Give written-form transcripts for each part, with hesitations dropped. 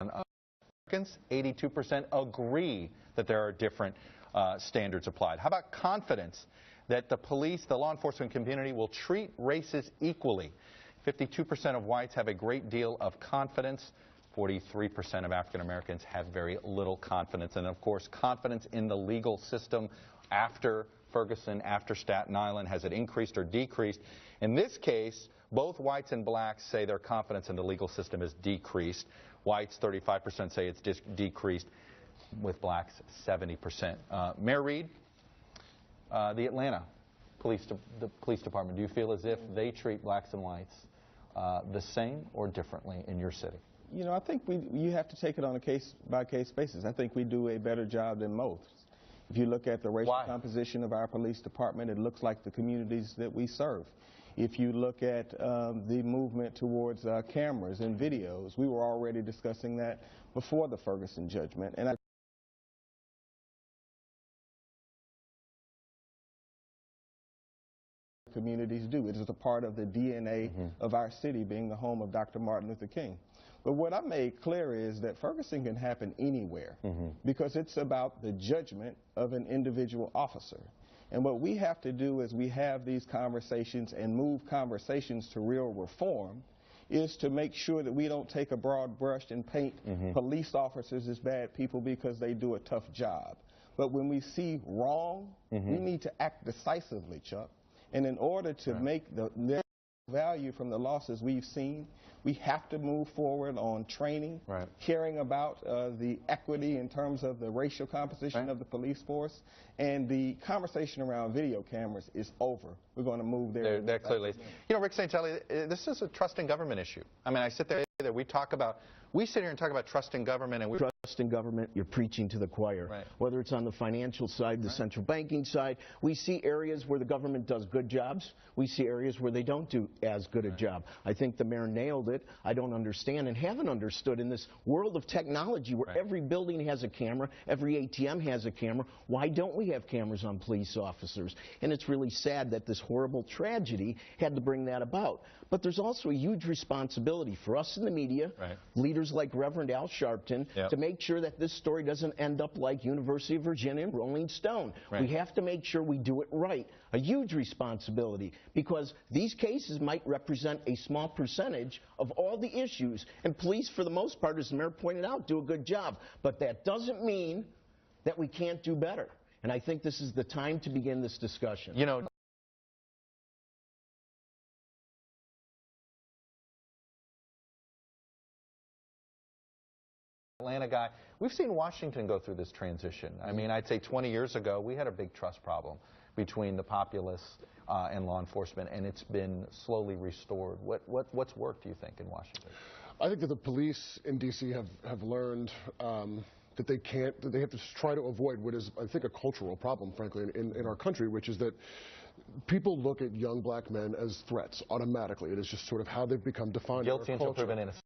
Americans, 82% agree that there are different standards applied. How about confidence that the police, the law enforcement community will treat races equally? 52% of whites have a great deal of confidence. 43% of African Americans have very little confidence. And of course, confidence in the legal system after Ferguson, after Staten Island, has it increased or decreased? In this case, both whites and blacks say their confidence in the legal system is decreased. Whites, 35% say it's decreased, with blacks, 70%. Mayor Reed, the Atlanta Police Department, do you feel as if they treat blacks and whites the same or differently in your city? You know, I think you have to take it on a case-by-case basis. I think we do a better job than most. If you look at the racial composition of our police department, it looks like the communities that we serve. If you look at the movement towards cameras and videos, we were already discussing that before the Ferguson judgment. And communities do. It is a part of the DNA of our city, being the home of Dr. Martin Luther King. But what I made clear is that Ferguson can happen anywhere because it's about the judgment of an individual officer. And what we have to do as we have these conversations and move conversations to real reform is to make sure that we don't take a broad brush and paint police officers as bad people because they do a tough job. But when we see wrong, we need to act decisively, Chuck. And in order to make their value from the losses we've seen, we have to move forward on training, caring about the equity in terms of the racial composition of the police force, and the conversation around video cameras is over. We're going to move there. There clearly is. You know, Rick St. Jelly, this is a trust in government issue. I mean, I sit there that we sit here and talk about trust in government, and we trust in government, you're preaching to the choir. Whether it's on the financial side, the central banking side, we see areas where the government does good jobs. We see areas where they don't do as good a job. I think the mayor nailed it. I don't understand and haven't understood in this world of technology where every building has a camera, every ATM has a camera. Why don't we have cameras on police officers? And it's really sad that this horrible tragedy had to bring that about. But there's also a huge responsibility for us in the media, leaders like Reverend Al Sharpton, to make sure that this story doesn't end up like University of Virginia and Rolling Stone. We have to make sure we do it right. A huge responsibility, because these cases might represent a small percentage of all the issues. And police, for the most part, as the mayor pointed out, do a good job. But that doesn't mean that we can't do better. And I think this is the time to begin this discussion. You know, Atlanta guy, we've seen Washington go through this transition. I mean, I'd say 20 years ago, we had a big trust problem between the populace and law enforcement, and it's been slowly restored. What's worked, do you think, in Washington? I think that the police in D.C. have learned that they have to try to avoid what is, I think, a cultural problem, frankly, in our country, which is that people look at young black men as threats automatically. It is just sort of how they've become defined. Guilty until proven innocent.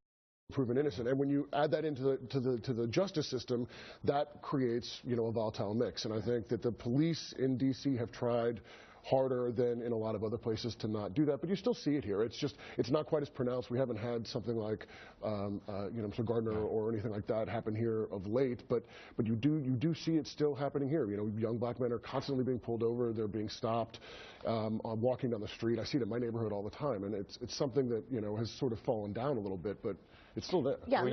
Proven innocent, and when you add that into the justice system, that creates, you know, a volatile mix. And I think that the police in D.C. have tried harder than in a lot of other places to not do that, but you still see it here. It's not quite as pronounced. We haven't had something like you know, Mr. Gardner or anything like that happen here of late, but you do see it still happening here. You know, young black men are constantly being pulled over, they're being stopped, walking down the street. I see it in my neighborhood all the time, and it's something that, you know, has sort of fallen down a little bit, but it's still there. Yeah,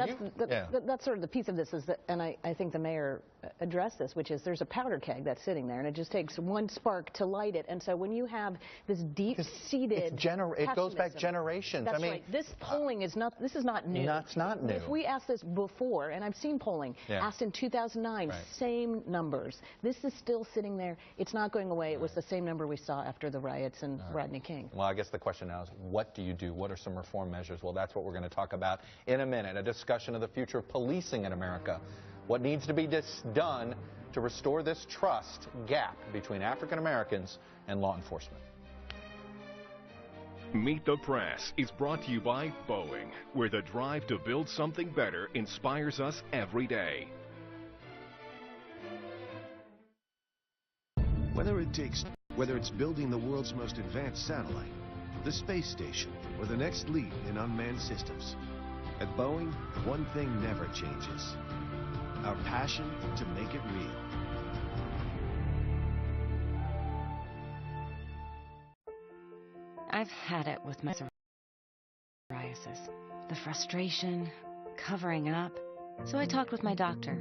that's sort of the piece of this is that, and I think the mayor addressed this, which is there's a powder keg that's sitting there, and it just takes one spark to light it. And so when you have this deep-seated it goes back generations. That's I mean, right. This polling is not. This is not new. That's not new. If we asked this before, and I've seen polling asked in 2009, same numbers. This is still sitting there. It's not going away. It was the same number we saw after the riots and Rodney King. Well, I guess the question now is, what do you do? What are some reform measures? Well, that's what we're going to talk about in a minute. A discussion of the future of policing in America. What needs to be done to restore this trust gap between African Americans and law enforcement. Meet the Press is brought to you by Boeing, where the drive to build something better inspires us every day. Whether it's building the world's most advanced satellite, the space station, or the next leap in unmanned systems, At Boeing, one thing never changes. Our passion to make it real. I've had it with my psoriasis. The frustration, covering up. So I talked with my doctor.